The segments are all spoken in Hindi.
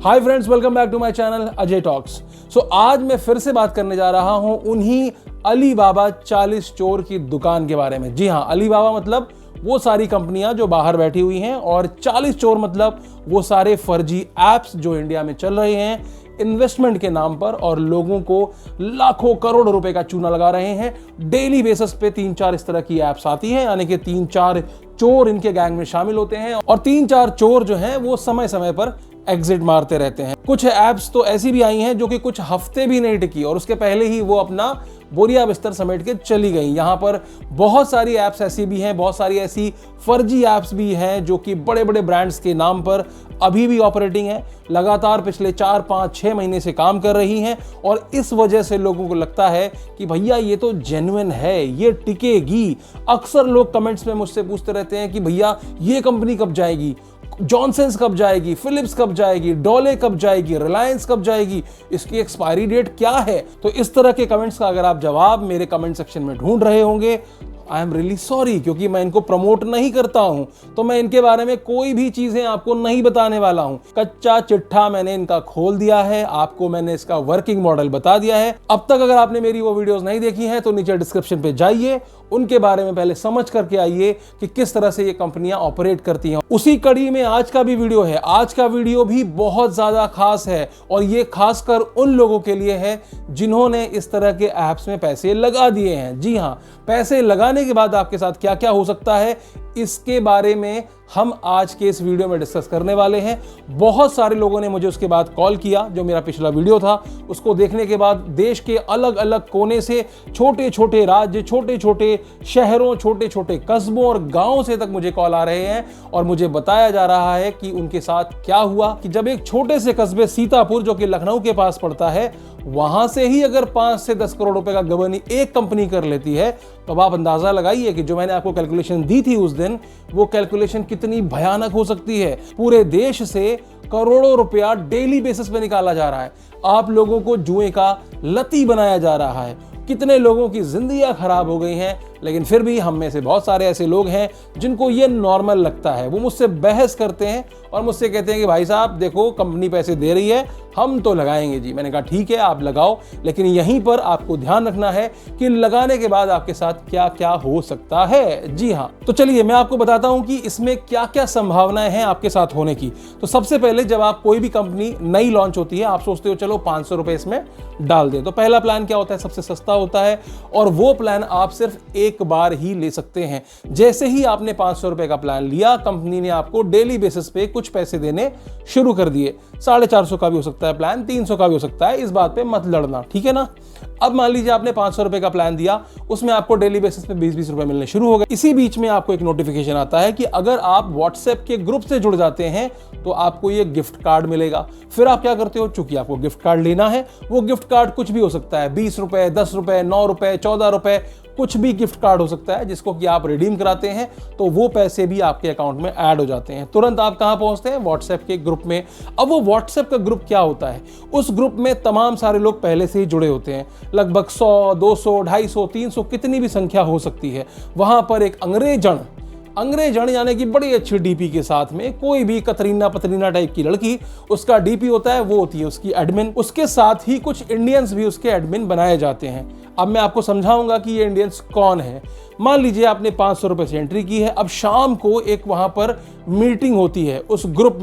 Hi friends, welcome back to my channel Ajay talks. आज मैं फिर से बात करने जा रहा हूं उन्हीं अलीबाबा 40 चोर की दुकान के बारे में। जी हां, अलीबाबा मतलब वो सारी कंपनियां जो बाहर बैठी हुई हैं, और 40 चोर मतलब वो सारे फर्जी एप्स जो इंडिया में चल रहे हैं इन्वेस्टमेंट के नाम पर, और लोगों को लाखों करोड़ रुपए का चूना लगा रहे हैं। डेली बेसिस पे 3-4 इस तरह की एप्स आती हैं, यानी कि 3-4 चोर इनके गैंग में शामिल होते हैं, और 3-4 चोर जो हैं वो समय समय पर एग्जिट मारते रहते हैं। कुछ ऐप्स तो ऐसी भी आई हैं जो कि कुछ हफ्ते भी नहीं टिकी और उसके पहले ही वो अपना बोरिया बिस्तर समेट के चली गई। यहाँ पर बहुत सारी ऐप्स ऐसी भी हैं, बहुत सारी ऐसी फर्जी ऐप्स भी हैं जो कि बड़े बड़े ब्रांड्स के नाम पर अभी भी ऑपरेटिंग है, लगातार पिछले 4-5-6 महीने से काम कर रही हैं, और इस वजह से लोगों को लगता है कि भैया ये तो जेन्युइन है, ये टिकेगी। अक्सर लोग कमेंट्स में मुझसे पूछते रहते हैं कि भैया ये कंपनी कब जाएगी, जॉनसन्स कब जाएगी, फिलिप्स कब जाएगी, डोले कब जाएगी, रिलायंस कब जाएगी, इसकी एक्सपायरी डेट क्या है। तो इस तरह के कमेंट्स का अगर आप जवाब मेरे कमेंट सेक्शन में ढूंढ रहे होंगे, आई एम रियली सॉरी, क्योंकि मैं इनको प्रमोट नहीं करता हूं, तो मैं इनके बारे में कोई भी चीजें आपको नहीं बताने वाला हूं। कच्चा चिट्ठा मैंने इनका खोल दिया है, आपको मैंने इसका वर्किंग मॉडल बता दिया है। अब तक अगर आपने मेरी वो वीडियोस नहीं देखी हैं तो नीचे डिस्क्रिप्शन पे जाइए, उनके बारे में पहले समझ करके आइए कि किस तरह से ये कंपनियां ऑपरेट करती हैं। उसी कड़ी में आज का भी वीडियो है। आज का वीडियो भी बहुत ज्यादा खास है, और ये खासकर उन लोगों के लिए है जिन्होंने इस तरह के ऐप्स में पैसे लगा दिए हैं। जी हां, पैसे लगाने के बाद आपके साथ क्या क्या हो सकता है, इसके बारे में हम आज के इस वीडियो में डिस्कस करने वाले हैं। बहुत सारे लोगों ने मुझे उसके बाद कॉल किया, जो मेरा पिछला वीडियो था उसको देखने के बाद देश के अलग अलग कोने से, छोटे छोटे राज्य, छोटे छोटे शहरों, छोटे छोटे कस्बों और गांवों से तक मुझे कॉल आ रहे हैं, और मुझे बताया जा रहा है कि उनके साथ क्या हुआ कि जब एक छोटे से कस्बे सीतापुर, जो कि लखनऊ के पास पड़ता है, वहां से ही अगर 5 से 10 करोड़ रुपए का गबनी एक कंपनी कर लेती है, तो आप अंदाजा लगाइए कि जो मैंने आपको कैलकुलेशन दी थी उस दिन, वो कैलकुलेशन कितनी भयानक हो सकती है। पूरे देश से करोड़ों रुपया डेली बेसिस पे निकाला जा रहा है, आप लोगों को जुए का लती बनाया जा रहा है, कितने लोगों की जिंदगियां खराब हो गई हैं। लेकिन फिर भी हम में से बहुत सारे ऐसे लोग हैं जिनको ये नॉर्मल लगता है। वो मुझसे बहस करते हैं और मुझसे कहते हैं कि भाई साहब देखो, कंपनी पैसे दे रही है, हम तो लगाएंगे जी। मैंने कहा ठीक है, आप लगाओ, लेकिन यहीं पर आपको ध्यान रखना है कि लगाने के बाद आपके साथ क्या क्या हो सकता है। जी हाँ, तो चलिए मैं आपको बताता हूं कि इसमें क्या क्या संभावनाएं हैं आपके साथ होने की। तो सबसे पहले, जब आप कोई भी कंपनी नई लॉन्च होती है, आप सोचते हो चलो 500 रुपए इसमें डाल दें, तो पहला प्लान क्या होता है, सबसे सस्ता होता है, और वो प्लान आप सिर्फ एक बार ही ले सकते हैं। जैसे ही आपने 500 रुपए का प्लान लिया, कंपनी ने आपको डेली बेसिस पे कुछ पैसे देने शुरू कर दिए। 450 का भी हो सकता है प्लान, 300 का भी हो सकता है, इस बात पे मत लड़ना, ठीक है ना। अब मान लीजिए आपने 500 रुपए का प्लान दिया, उसमें आपको डेली बेसिस पे 20-20 रुपए मिलने शुरू हो गए। इसी बीच में आपको एक नोटिफिकेशन आता है कि अगर आप व्हाट्सएप के ग्रुप से जुड़ जाते हैं तो आपको ये गिफ्ट कार्ड मिलेगा। फिर आप क्या करते हो, चूंकि आपको गिफ्ट कार्ड लेना है, वो गिफ्ट कार्ड कुछ भी हो सकता है, 20 रुपए, 10 रुपए, 9 रुपए, 14 रुपए, कुछ भी गिफ्ट कार्ड हो सकता है, जिसको कि आप रिडीम कराते हैं, तो वो पैसे भी आपके अकाउंट में ऐड हो जाते हैं। तुरंत आप कहां पहुंचते हैं, व्हाट्सएप के ग्रुप में। अब वो व्हाट्सएप का ग्रुप क्या होता है, उस ग्रुप में तमाम सारे लोग पहले से ही जुड़े होते हैं, लगभग 100, 200, 250, 300, कितनी भी संख्या हो सकती है। वहां पर एक अंग्रेजन यानी कि बड़ी अच्छी डीपी के साथ में कोई भी कतरीना पतरीना टाइप की लड़की, उसका डीपी होता है, वो होती है उसकी एडमिन। उसके साथ ही कुछ इंडियंस भी उसके एडमिन बनाए जाते हैं। अब मैं आपको समझाऊंगा कि ये इंडियंस कौन है। मान लीजिए आपने 500 रुपए से एंट्री की है, अब शाम को एक वहां पर मीटिंग होती है उस ग्रुप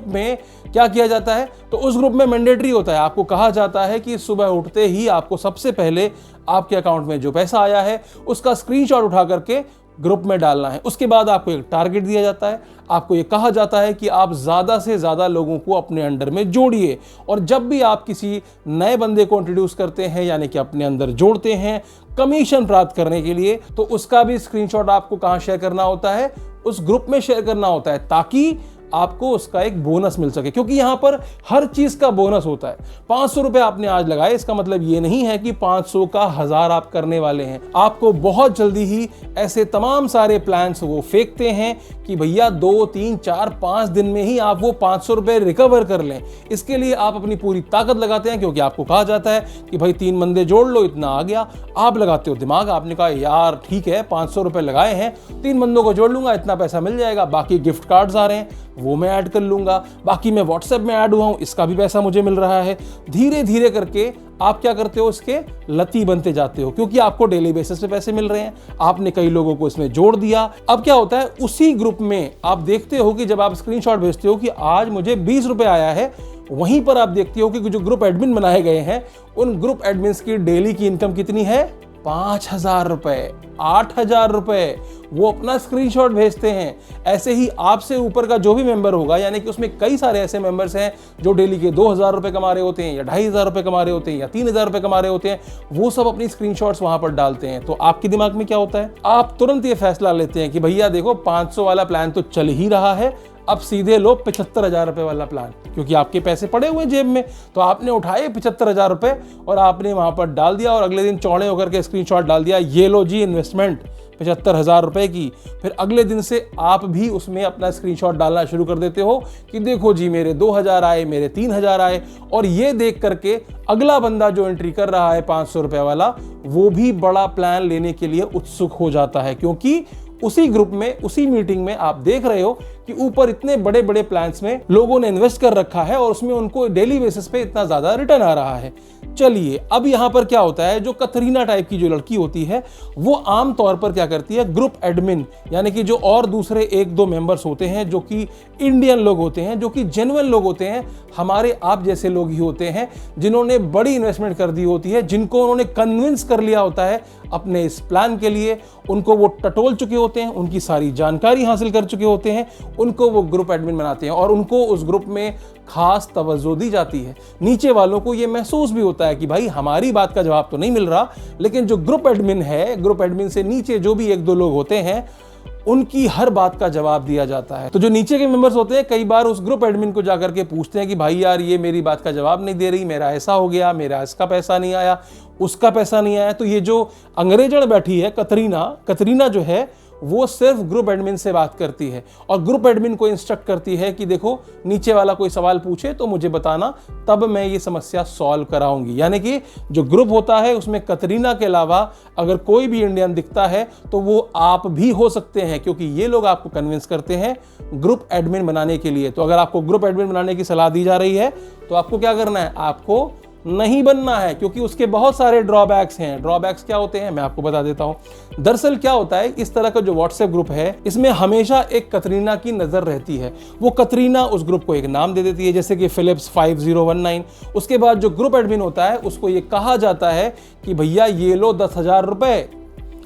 में क्या किया जाता है, तो उस ग्रुप में मैंडेटरी होता है, आपको कहा जाता है कि सुबह उठते ही आपको सबसे पहले आपके अकाउंट में जो पैसा आया है उसका स्क्रीनशॉट उठा करके ग्रुप में डालना है। उसके बाद आपको एक टारगेट दिया जाता है, आपको ये कहा जाता है कि आप ज्यादा से ज्यादा लोगों को अपने अंडर में जोड़िए, और जब भी आप किसी नए बंदे को इंट्रोड्यूस करते हैं, यानी कि अपने अंदर जोड़ते हैं कमीशन प्राप्त करने के लिए, तो उसका भी स्क्रीनशॉट आपको कहां शेयर करना होता है, उस ग्रुप में शेयर करना होता है, ताकि आपको उसका एक बोनस मिल सके, क्योंकि यहां पर हर चीज का बोनस होता है। 500 रुपए आपने आज लगाए, इसका मतलब ये नहीं है कि 500 का 1000 आप करने वाले हैं। आपको बहुत जल्दी ही ऐसे तमाम सारे प्लान्स वो फेंकते हैं कि भैया 2, 3, 4, 5 दिन में ही आप वो 500 रुपए रिकवर कर लें। इसके लिए आप अपनी पूरी ताकत लगाते हैं, क्योंकि आपको कहा जाता है कि भाई 3 बंदे जोड़ लो, इतना आ गया। आप लगाते हो दिमाग, आपने कहा यार ठीक है 500 रुपए लगाए हैं, 3 बंदों को जोड़ लूंगा, इतना पैसा मिल जाएगा। बाकी गिफ्ट कार्ड्स आ रहे हैं, वो मैं ऐड कर लूंगा, बाकी मैं व्हाट्सएप में ऐड हुआ हूं, इसका भी पैसा मुझे मिल रहा है। धीरे धीरे करके आप क्या करते हो, इसके लती बनते जाते हो, क्योंकि आपको डेली बेसिस पे पैसे मिल रहे हैं, आपने कई लोगों को इसमें जोड़ दिया। अब क्या होता है, उसी ग्रुप में आप देखते हो कि जब आप स्क्रीनशॉट भेजते हो कि आज मुझे 20 रुपए आया है, वहीं पर आप देखते हो कि जो ग्रुप एडमिन बनाए गए हैं उन ग्रुप एडमिन्स की डेली की इनकम कितनी है, 5,000 रुपए, 8,000 रुपए। वो अपना स्क्रीनशॉट भेजते हैं। ऐसे ही आपसे ऊपर का जो भी मेंबर होगा, यानी कि उसमें कई सारे ऐसे मेंबर्स हैं जो डेली के 2,000 रुपए कमा रहे होते हैं, या 2,500 रुपए कमा रहे होते हैं, या 3,000 रुपए कमा रहे होते हैं, वो सब अपनी स्क्रीनशॉट्स वहां पर डालते हैं। तो आपके दिमाग में क्या होता है, आप तुरंत ये फैसला लेते हैं कि भैया देखो 500 वाला प्लान तो चल ही रहा है, अब सीधे लो 75,000 रुपए वाला प्लान, क्योंकि आपके पैसे पड़े हुए जेब में। तो आपने उठाए 75,000 रुपए और आपने वहां पर डाल दिया, और अगले दिन चौड़े होकर के स्क्रीनशॉट डाल दिया, ये लो जी इन्वेस्टमेंट 75,000 रुपए की। फिर अगले दिन से आप भी उसमें अपना स्क्रीनशॉट डालना शुरू कर देते हो कि देखो जी मेरे 2,000 आए, मेरे 3,000 आए। और ये देख करके अगला बंदा जो एंट्री कर रहा है 500 रुपए वाला, वो भी बड़ा प्लान लेने के लिए उत्सुक हो जाता है, क्योंकि उसी ग्रुप में, उसी मीटिंग में आप देख रहे हो कि ऊपर इतने बड़े बड़े प्लान्स में लोगों ने इन्वेस्ट कर रखा है और उसमें उनको डेली बेसिस पे इतना ज्यादा रिटर्न आ रहा है। चलिए, अब यहां पर क्या होता है, जो कतरीना टाइप की जो लड़की होती है वो आम तौर पर क्या करती है, ग्रुप एडमिन यानी कि जो और दूसरे 1-2 मेंबर्स होते हैं जो कि इंडियन लोग होते हैं, जो कि जेन्युइन लोग होते हैं, हमारे आप जैसे लोग ही होते हैं, जिन्होंने बड़ी इन्वेस्टमेंट कर दी होती है, जिनको उन्होंने कन्विंस कर लिया होता है अपने इस प्लान के लिए, उनको वो टटोल चुके होते हैं, उनकी सारी जानकारी हासिल कर चुके होते हैं, उनको वो ग्रुप एडमिन बनाते हैं और उनको उस ग्रुप में खास तवज्जो दी जाती है। नीचे वालों को ये महसूस भी होता है कि भाई हमारी बात का जवाब तो नहीं मिल रहा, लेकिन जो ग्रुप एडमिन है, ग्रुप एडमिन से नीचे जो भी 1-2 लोग होते हैं, उनकी हर बात का जवाब दिया जाता है। तो जो नीचे के मेंबर्स होते हैं कई बार उस ग्रुप एडमिन को जाकर के पूछते हैं कि भाई यार ये मेरी बात का जवाब नहीं दे रही, मेरा ऐसा हो गया, मेरा इसका पैसा नहीं आया, उसका पैसा नहीं आया। तो ये जो अंग्रेजन बैठी है कतरीना जो है, वो सिर्फ ग्रुप एडमिन से बात करती है और ग्रुप एडमिन को इंस्ट्रक्ट करती है कि देखो नीचे वाला कोई सवाल पूछे तो मुझे बताना, तब मैं ये समस्या सॉल्व कराऊंगी। यानी कि जो ग्रुप होता है उसमें कतरीना के अलावा अगर कोई भी इंडियन दिखता है तो वो आप भी हो सकते हैं, क्योंकि ये लोग आपको कन्विंस करते हैं ग्रुप एडमिन बनाने के लिए। तो अगर आपको ग्रुप एडमिन बनाने की सलाह दी जा रही है तो आपको क्या करना है, आपको नहीं बनना है, क्योंकि उसके बहुत सारे ड्रॉबैक्स हैं। ड्रॉबैक्स क्या होते हैं मैं आपको बता देता हूं। दरअसल क्या होता है, इस तरह का जो व्हाट्सएप ग्रुप है इसमें हमेशा एक कतरीना की नजर रहती है। वो कतरीना उस ग्रुप को एक नाम दे देती है, जैसे कि फिलिप्स 5019। उसके बाद जो ग्रुप एडमिन होता है उसको ये कहा जाता है कि भैया ये लो 10,000 रुपए,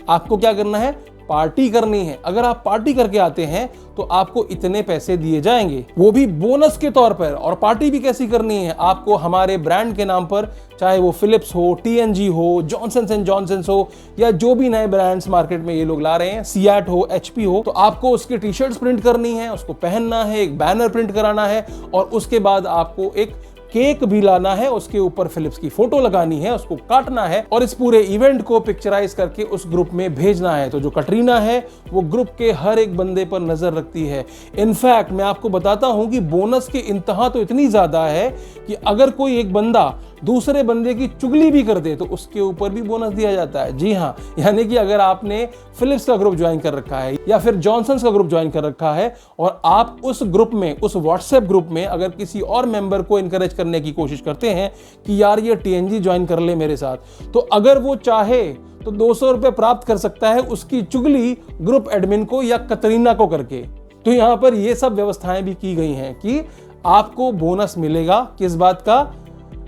आपको क्या करना है, पार्टी करनी है। अगर आप पार्टी करके आते हैं तो आपको इतने पैसे दिए जाएंगे, वो भी बोनस के तौर पर। और पार्टी भी कैसी करनी है, आपको हमारे ब्रांड के नाम पर, चाहे वो फिलिप्स हो, TNG हो, जॉनसन एंड जॉनसन हो, या जो भी नए ब्रांड्स मार्केट में ये लोग ला रहे हैं, सियाट हो, HP हो, तो आपको उसकी टी-शर्ट्स प्रिंट करनी है, उसको पहनना है, एक बैनर प्रिंट कराना है, और उसके बाद आपको एक केक भी लाना है, उसके ऊपर फिलिप्स की फोटो लगानी है, उसको काटना है और इस पूरे इवेंट को पिक्चराइज करके उस ग्रुप में भेजना है। तो जो कटरीना है वो ग्रुप के हर एक बंदे पर नजर रखती है। इनफैक्ट मैं आपको बताता हूं कि बोनस की इंतहा तो इतनी ज्यादा है कि अगर कोई एक बंदा दूसरे बंदे की चुगली भी कर दे तो उसके ऊपर भी बोनस दिया जाता है। जी हाँ, यानी कि अगर आपने फिलिप्स का ग्रुप ज्वाइन कर रखा है या फिर जॉनसन्स का ग्रुप ज्वाइन कर रखा है और आप उस ग्रुप में, उस व्हाट्सएप ग्रुप में अगर किसी और मेंबर को इनकरेज करने की कोशिश करते हैं कि यार ये TNG ज्वाइन कर ले मेरे साथ, तो अगर वो चाहे तो 200 रुपए प्राप्त कर सकता है उसकी चुगली ग्रुप एडमिन को या कतरीना को करके। तो यहां पर ये सब व्यवस्थाएं भी की गई हैं कि आपको बोनस मिलेगा। किस बात का,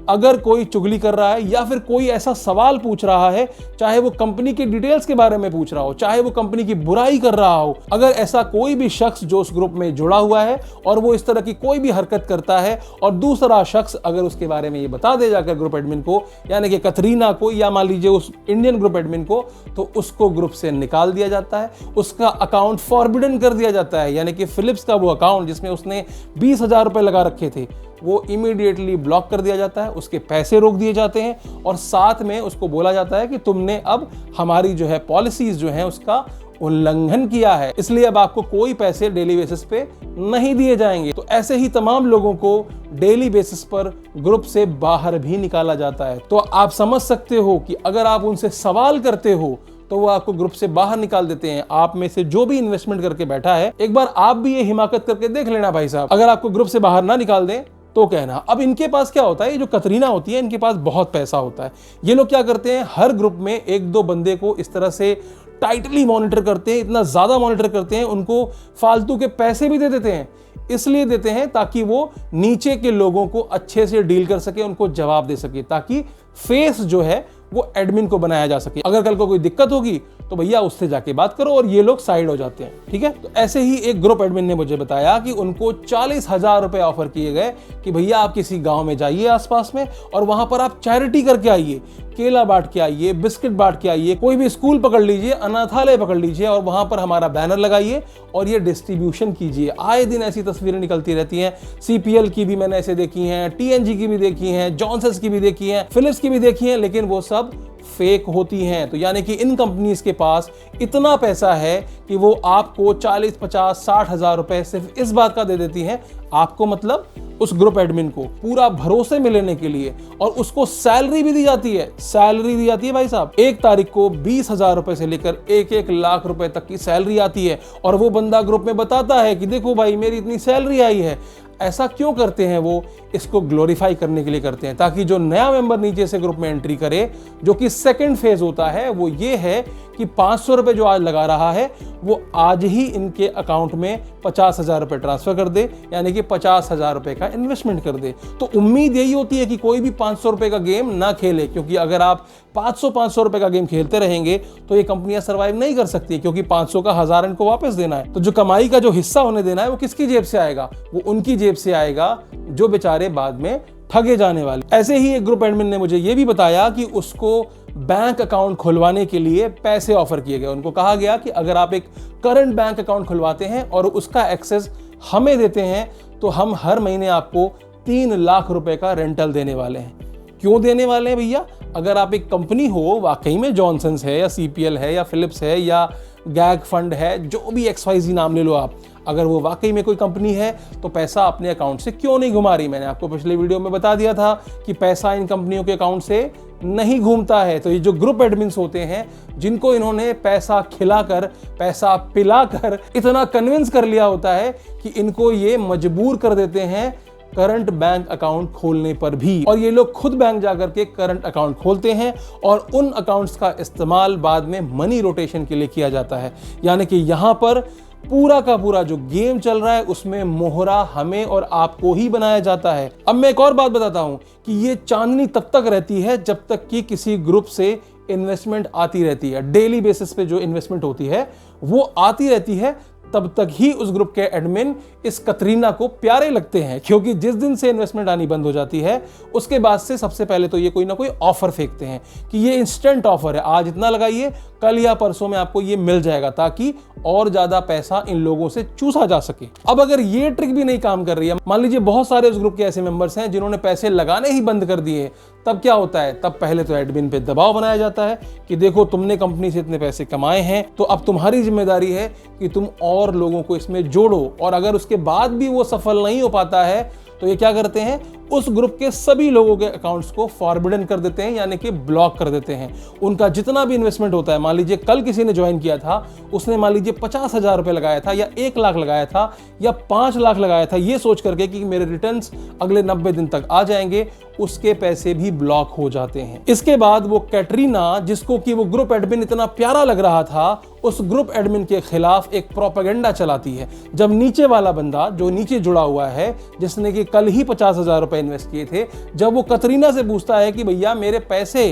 अगर कोई चुगली कर रहा है या फिर कोई ऐसा सवाल पूछ रहा है, चाहे वो कंपनी के डिटेल्स के बारे में पूछ रहा हो, चाहे वो कंपनी की बुराई कर रहा हो, अगर ऐसा कोई भी शख्स जो उस ग्रुप में जुड़ा हुआ है और वो इस तरह की कोई भी हरकत करता है और दूसरा शख्स अगर उसके बारे में ये बता दे जाकर ग्रुप एडमिन को, यानी कि कतरीना को या मान लीजिए उस इंडियन ग्रुप एडमिन को, तो उसको ग्रुप से निकाल दिया जाता है, उसका अकाउंट फॉरबिडन कर दिया जाता है। यानी कि फिलिप्स का वो अकाउंट जिसमें उसने 20,000 रुपए लगा रखे थे वो इमीडिएटली ब्लॉक कर दिया जाता है, उसके पैसे रोक दिए जाते हैं और साथ में उसको बोला जाता है कि तुमने अब हमारी जो है पॉलिसीज जो है उसका उल्लंघन किया है, इसलिए अब आपको कोई पैसे डेली बेसिस पे नहीं दिए जाएंगे। तो ऐसे ही तमाम लोगों को डेली बेसिस पर ग्रुप से बाहर भी निकाला जाता है। तो आप समझ सकते हो कि अगर आप उनसे सवाल करते हो तो वो आपको ग्रुप से बाहर निकाल देते हैं। आप में से जो भी इन्वेस्टमेंट करके बैठा है, एक बार आप भी ये हिमाकत करके देख लेना भाई साहब, अगर आपको ग्रुप से बाहर ना निकाल दें तो कहना। अब इनके पास क्या होता है, ये जो कतरीना होती है, इनके पास बहुत पैसा होता है। ये लोग क्या करते हैं, हर ग्रुप में एक दो बंदे को इस तरह से टाइटली मॉनिटर करते हैं, इतना ज्यादा मॉनिटर करते हैं, उनको फालतू के पैसे भी दे देते हैं। इसलिए देते हैं ताकि वो नीचे के लोगों को अच्छे से डील कर सके, उनको जवाब दे सके, ताकि फेस जो है वो एडमिन को बनाया जा सके। अगर कल को कोई दिक्कत होगी तो भैया उससे जाके बात करो, और ये लोग साइड हो जाते हैं। ठीक है, तो ऐसे ही एक ग्रुप एडमिन ने मुझे बताया कि उनको 40,000 रुपए ऑफर किए गए कि भैया आप किसी गांव में जाइए आसपास में, और वहां पर आप चैरिटी करके आइए, केला बांट के आइए, बिस्किट बांट के आइए, कोई भी स्कूल पकड़ लीजिए, अनाथालय पकड़ लीजिए, और वहां पर हमारा बैनर लगाइए और ये डिस्ट्रीब्यूशन कीजिए। आए दिन ऐसी तस्वीरें निकलती रहती हैं। CPL की भी मैंने ऐसे देखी हैं, TNG की भी देखी हैं, जॉनसन्स की भी देखी हैं, फिलिप्स की भी देखी हैं, लेकिन वो सब फेक होती हैं। तो यानी कि इन कंपनीज के पास इतना पैसा है कि वो आपको 40, 50, 60,000 रुपए सिर्फ इस बात का दे देती हैं, आपको मतलब उस ग्रुप एडमिन को पूरा भरोसे में लेने के लिए, और उसको सैलरी भी दी जाती है। सैलरी दी जाती है भाई साहब, 1 तारीख को 20,000 रुपए से लेकर 1-1 लाख रुपए तक की सैलरी आती है, और वो बंदा ग्रुप में बताता है कि देखो भाई मेरी इतनी सैलरी आई है। ऐसा क्यों करते हैं वो? इसको ग्लोरीफाई करने के लिए करते हैं, ताकि जो नया मेंबर नीचे से ग्रुप में एंट्री करे, जो कि सेकंड फेज होता है, वो ये है कि 500 रुपए जो आज लगा रहा है वो आज ही इनके अकाउंट में 50,000 रुपए ट्रांसफर कर दे, यानी कि 50,000 रुपए का इन्वेस्टमेंट कर दे। तो उम्मीद यही होती है कि कोई भी 500 रुपए का गेम ना खेले, क्योंकि अगर आप 500 रुपए का गेम खेलते रहेंगे तो ये कंपनियां सर्वाइव नहीं कर सकती, क्योंकि 500 का 1000 इनको वापस देना है। तो जो कमाई का जो हिस्सा होने देना है वो किसकी जेब से आएगा? वो उनकी जेब से आएगा जो बेचारे बाद में ठगे जाने वाले। ऐसे ही एक ग्रुप एडमिन ने मुझे ये भी बताया कि उसको बैंक अकाउंट खुलवाने के लिए पैसे ऑफर किए गए। उनको कहा गया कि अगर आप एक करंट बैंक अकाउंट खुलवाते हैं और उसका एक्सेस हमें देते हैं तो हम हर महीने आपको 3 लाख रुपए का रेंटल देने वाले हैं। क्यों देने वाले हैं भैया? अगर आप एक कंपनी हो, वाकई में जॉनसन्स है या CPL है या फिलिप्स है या गैग फंड है, जो भी XYZ नाम ले लो आप, अगर वो वाकई में कोई कंपनी है तो पैसा अपने अकाउंट से क्यों नहीं घुमा रही? मैंने आपको पिछले वीडियो में बता दिया था कि पैसा इन कंपनियों के अकाउंट से नहीं घूमता है। तो ये जो ग्रुप एडमिन्स होते हैं, जिनको इन्होंने पैसा खिलाकर, पैसा पिलाकर इतना कन्विंस कर लिया होता है कि इनको ये मजबूर कर देते हैं करंट बैंक अकाउंट खोलने पर भी, और ये लोग खुद बैंक जाकर के करंट अकाउंट खोलते हैं, और उन अकाउंट्स का इस्तेमाल बाद में मनी रोटेशन के लिए किया जाता है। यानी कि यहां पर पूरा का पूरा जो गेम चल रहा है उसमें मोहरा हमें और आपको ही बनाया जाता है। अब मैं एक और बात बताता हूं कि ये चांदनी तब तक रहती है जब तक कि किसी ग्रुप से इन्वेस्टमेंट आती रहती है। डेली बेसिस पे जो इन्वेस्टमेंट होती है वो आती रहती है, तब तक ही उस ग्रुप के एडमिन इस कतरीना को प्यारे लगते हैं, क्योंकि जिस दिन से इन्वेस्टमेंट आनी बंद हो जाती है उसके बाद से सबसे पहले तो ये कोई ना कोई ऑफर फेंकते हैं कि ये इंस्टेंट ऑफर है, आज इतना लगाइए, कल या परसों में आपको ये मिल जाएगा, ताकि और ज्यादा पैसा इन लोगों से चूसा जा सके। अब अगर ये ट्रिक भी नहीं काम कर रही है, मान लीजिए बहुत सारे उस ग्रुप के ऐसे मेंबर्स हैं जिन्होंने पैसे लगाने ही बंद कर दिए, तब क्या होता है? तब पहले तो एडमिन पे दबाव बनाया जाता है कि देखो तुमने कंपनी से इतने पैसे कमाए हैं, तो अब तुम्हारी जिम्मेदारी है कि तुम और लोगों को इसमें जोड़ो। और अगर उसके बाद भी वो सफल नहीं हो पाता है तो ये क्या करते हैं? उस ग्रुप के सभी लोगों के अकाउंट्स को फॉरबिडन कर देते हैं, यानी कि ब्लॉक कर देते हैं। उनका जितना भी इन्वेस्टमेंट होता है, मान लीजिए कल किसी ने ज्वाइन किया था, उसने मान लीजिए 50,000 रुपए लगाया था, या 1 लाख लगाया था, या 5 लाख लगाया था, ये सोच करके कि मेरे रिटर्न्स अगले 90 दिन तक आ जाएंगे, उसके पैसे भी ब्लॉक हो जाते हैं। इसके बाद वो कैटरीना, जिसको कि वो ग्रुप एडमिन इतना प्यारा लग रहा था, उस ग्रुप एडमिन के खिलाफ एक प्रोपेगेंडा चलाती है। जब नीचे वाला बंदा जो नीचे जुड़ा हुआ है, जिसने कि कल ही 50,000 रुपए इन्वेस्ट किए थे, जब वो कतरीना से पूछता है कि भैया मेरे पैसे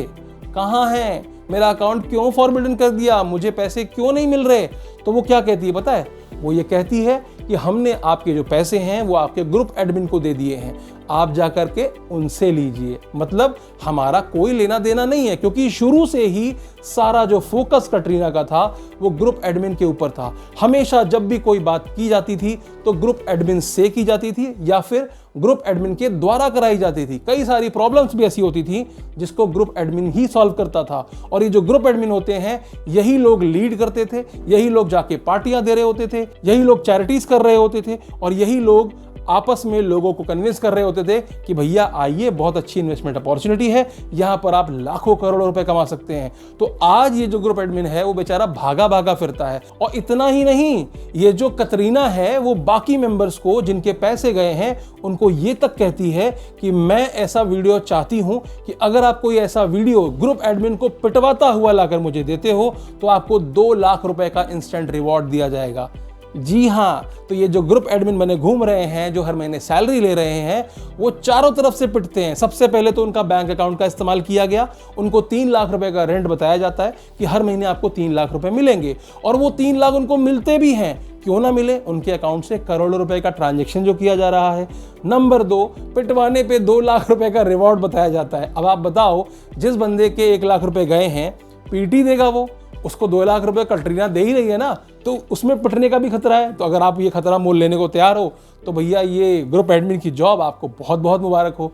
कहां हैं, मेरा अकाउंट क्यों फॉरबिडन कर दिया, मुझे पैसे क्यों नहीं मिल रहे, तो वो क्या कहती है पता है? वो ये कहती है कि हमने आपके जो पैसे हैं वो आपके ग्रुप एडमिन को दे दिए हैं, आप जाकर के उनसे लीजिए। मतलब हमारा कोई लेना देना नहीं है, क्योंकि शुरू से ही सारा जो फोकस कटरीना का था वो ग्रुप एडमिन के ऊपर था। हमेशा जब भी कोई बात की जाती थी तो ग्रुप एडमिन से की जाती थी या फिर ग्रुप एडमिन के द्वारा कराई जाती थी। कई सारी प्रॉब्लम्स भी ऐसी होती थी जिसको ग्रुप एडमिन ही सॉल्व करता था, और ये जो ग्रुप एडमिन होते हैं यही लोग लीड करते थे, यही लोग जाके पार्टियां दे रहे होते थे, यही लोग चैरिटीज कर रहे होते थे, और यही लोग आपस में लोगों को कन्विंस कर रहे होते थे कि भैया आइए, बहुत अच्छी इन्वेस्टमेंट अपॉर्चुनिटी है, यहां पर आप लाखों करोड़ों रुपए कमा सकते हैं। तो आज ये जो ग्रुप एडमिन है वो बेचारा भागा भागा फिरता है। और इतना ही नहीं, ये जो कतरीना है वो बाकी मेंबर्स को जिनके पैसे गए हैं उनको ये तक कहती है कि मैं ऐसा वीडियो चाहती हूं कि अगर आप कोई ऐसा वीडियो ग्रुप एडमिन को पिटवाता हुआ लाकर मुझे देते हो तो आपको 2 लाख रुपए का इंस्टेंट रिवॉर्ड दिया जाएगा। जी हां, तो ये जो ग्रुप एडमिन बने घूम रहे हैं, जो हर महीने सैलरी ले रहे हैं, वो चारों तरफ से पिटते हैं। सबसे पहले तो उनका बैंक अकाउंट का इस्तेमाल किया गया, उनको 3 लाख रुपए का रेंट बताया जाता है कि हर महीने आपको 3 लाख रुपए मिलेंगे, और वो 3 लाख उनको मिलते भी हैं। क्यों ना मिले, उनके अकाउंट से करोड़ों रुपए का ट्रांजैक्शन जो किया जा रहा है। नंबर 2, पिटवाने पे 2 लाख रुपए का रिवॉर्ड बताया जाता है। अब आप बताओ, जिस बंदे के 1 लाख रुपए गए हैं, पीटी देगा वो, उसको 2 लाख रुपए कटरीना दे ही रही है ना, तो उसमें पिटने का भी खतरा है। तो अगर आप ये खतरा मोल लेने को तैयार हो तो भैया ये ग्रुप एडमिन की जॉब आपको बहुत बहुत मुबारक हो।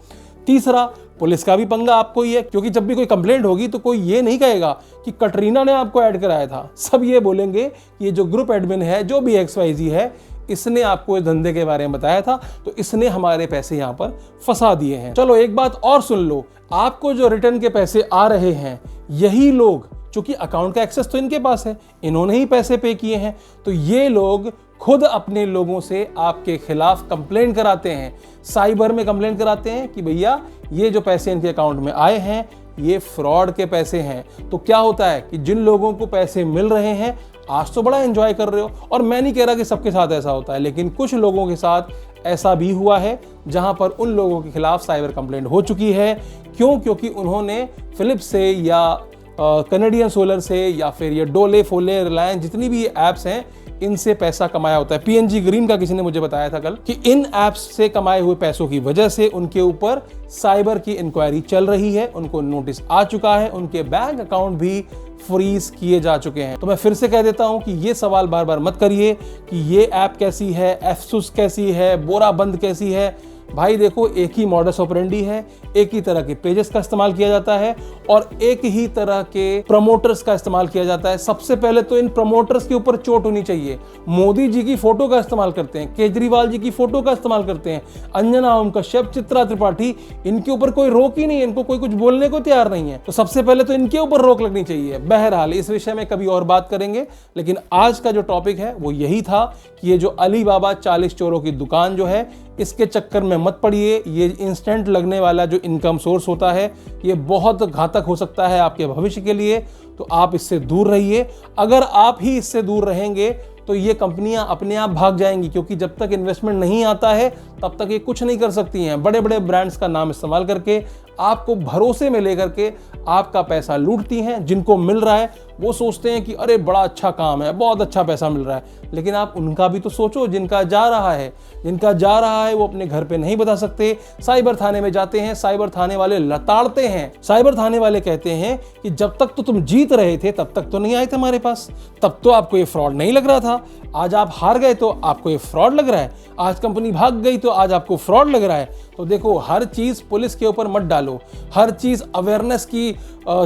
तीसरा, पुलिस का भी पंगा आपको ही है, क्योंकि जब भी कोई कंप्लेंट होगी तो कोई ये नहीं कहेगा कि कटरीना ने आपको ऐड कराया था। सब ये बोलेंगे कि ये जो ग्रुप एडमिन है, जो भी XYZ है, इसने आपको इस धंधे के बारे में बताया था, तो इसने हमारे पैसे यहाँ पर फंसा दिए हैं। चलो एक बात और सुन लो, आपको जो रिटर्न के पैसे आ रहे हैं, यही लोग, चूंकि अकाउंट का एक्सेस तो इनके पास है, इन्होंने ही पैसे पे किए हैं, तो ये लोग खुद अपने लोगों से आपके खिलाफ कंप्लेंट कराते हैं, साइबर में कंप्लेंट कराते हैं कि भैया ये जो पैसे इनके अकाउंट में आए हैं ये फ्रॉड के पैसे हैं। तो क्या होता है कि जिन लोगों को पैसे मिल रहे हैं, आज तो बड़ा एंजॉय कर रहे हो, और मैं नहीं कह रहा कि सबके साथ ऐसा होता है, लेकिन कुछ लोगों के साथ ऐसा भी हुआ है जहां पर उन लोगों के खिलाफ साइबर कंप्लेंट हो चुकी है। क्यों? क्योंकि उन्होंने फिलिप्स से या कैनेडियन सोलर से या फिर ये डोले, फोले, रिलायंस, जितनी भी ऐप्स हैं, इनसे पैसा कमाया होता है। PNG ग्रीन का किसी ने मुझे बताया था कल कि इन ऐप्स से कमाए हुए पैसों की वजह से उनके ऊपर साइबर की इंक्वायरी चल रही है, उनको नोटिस आ चुका है, उनके बैंक अकाउंट भी फ्रीज किए जा चुके हैं। तो मैं फिर से कह देता हूं कि ये सवाल बार बार मत करिए कि ये ऐप कैसी है, एफसुस कैसी है, बोराबंद कैसी है। भाई देखो, एक ही मॉडस ऑपरेंडी है, एक ही तरह के पेजेस का इस्तेमाल किया जाता है और एक ही तरह के प्रमोटर्स का इस्तेमाल किया जाता है। सबसे पहले तो इन प्रमोटर्स के ऊपर चोट होनी चाहिए। मोदी जी की फोटो का इस्तेमाल करते हैं, केजरीवाल जी की फोटो का इस्तेमाल करते हैं, अंजना ओम कश्यप, चित्रा त्रिपाठी, इनके ऊपर कोई रोक ही नहीं है, इनको कोई कुछ बोलने को तैयार नहीं है। तो सबसे पहले तो इनके ऊपर रोक लगनी चाहिए। बहरहाल इस विषय में कभी और बात करेंगे, लेकिन आज का जो टॉपिक है वो यही था कि ये जो अली बाबा 40 चोरों की दुकान जो है, इसके चक्कर में मत पड़िए। ये इंस्टेंट लगने वाला जो इनकम सोर्स होता है, ये बहुत घातक हो सकता है आपके भविष्य के लिए, तो आप इससे दूर रहिए। अगर आप ही इससे दूर रहेंगे तो ये कंपनियां अपने आप भाग जाएंगी, क्योंकि जब तक इन्वेस्टमेंट नहीं आता है तब तक ये कुछ नहीं कर सकती हैं। बड़े बड़े ब्रांड्स का नाम इस्तेमाल करके आपको भरोसे में लेकर के आपका पैसा लूटती हैं। जिनको मिल रहा है वो सोचते हैं कि अरे बड़ा अच्छा काम है, बहुत अच्छा पैसा मिल रहा है, लेकिन आप उनका भी तो सोचो जिनका जा रहा है। जिनका जा रहा है वो अपने घर पे नहीं बता सकते, साइबर थाने में जाते हैं, साइबर थाने वाले लताड़ते हैं। साइबर थाने वाले कहते हैं कि जब तक तो तुम जीत रहे थे तब तक तो नहीं आए थे हमारे पास, तब तो आपको ये फ्रॉड नहीं लग रहा था, आज आप हार गए तो आपको ये फ्रॉड लग रहा है, आज कंपनी भाग गई तो आज आपको फ्रॉड लग रहा है। तो देखो, हर चीज पुलिस के ऊपर मत डालो, हर चीज अवेयरनेस की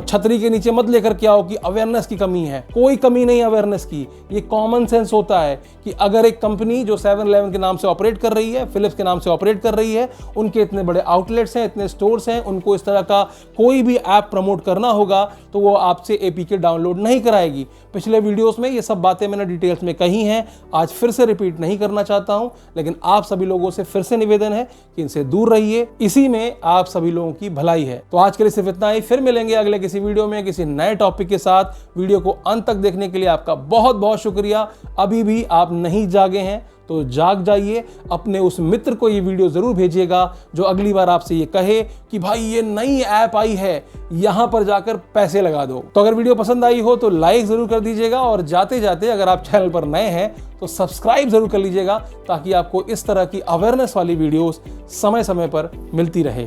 छतरी के नीचे मत लेकर के आओ कि अवेयरनेस की कमी है। कोई कमी नहीं अवेयरनेस की, ये कॉमन सेंस होता है कि अगर एक कंपनी जो 7-Eleven के नाम से ऑपरेट कर रही है, फिलिप्स के नाम से ऑपरेट कर रही है, उनके इतने बड़े आउटलेट्स हैं, इतने स्टोर्स हैं, उनको इस तरह का कोई भी ऐप प्रमोट करना होगा तो वो आपसे APK डाउनलोड नहीं कराएगी। पिछले वीडियोस में ये सब बातें मैंने डिटेल्स में कही हैं, आज फिर से रिपीट नहीं करना चाहता हूं, लेकिन आप सभी लोगों से फिर से निवेदन है कि इनसे दूर रहिए, इसी में आप सभी लोगों की भलाई है। तो आज के लिए सिर्फ इतना ही, फिर मिलेंगे अगले किसी वीडियो में किसी नए टॉपिक के साथ। वीडियो को अंत तक देखने के लिए आपका बहुत बहुत शुक्रिया। अभी भी आप नहीं जागे हैं तो जाग जाइए, अपने उस मित्र को ये वीडियो जरूर भेजिएगा जो अगली बार आपसे ये कहे कि भाई ये नई ऐप आई है, यहां पर जाकर पैसे लगा दो। तो अगर वीडियो पसंद आई हो तो लाइक जरूर कर दीजिएगा, और जाते जाते अगर आप चैनल पर नए हैं तो सब्सक्राइब जरूर कर लीजिएगा, ताकि आपको इस तरह की अवेयरनेस वाली वीडियोस समय समय पर मिलती रहे।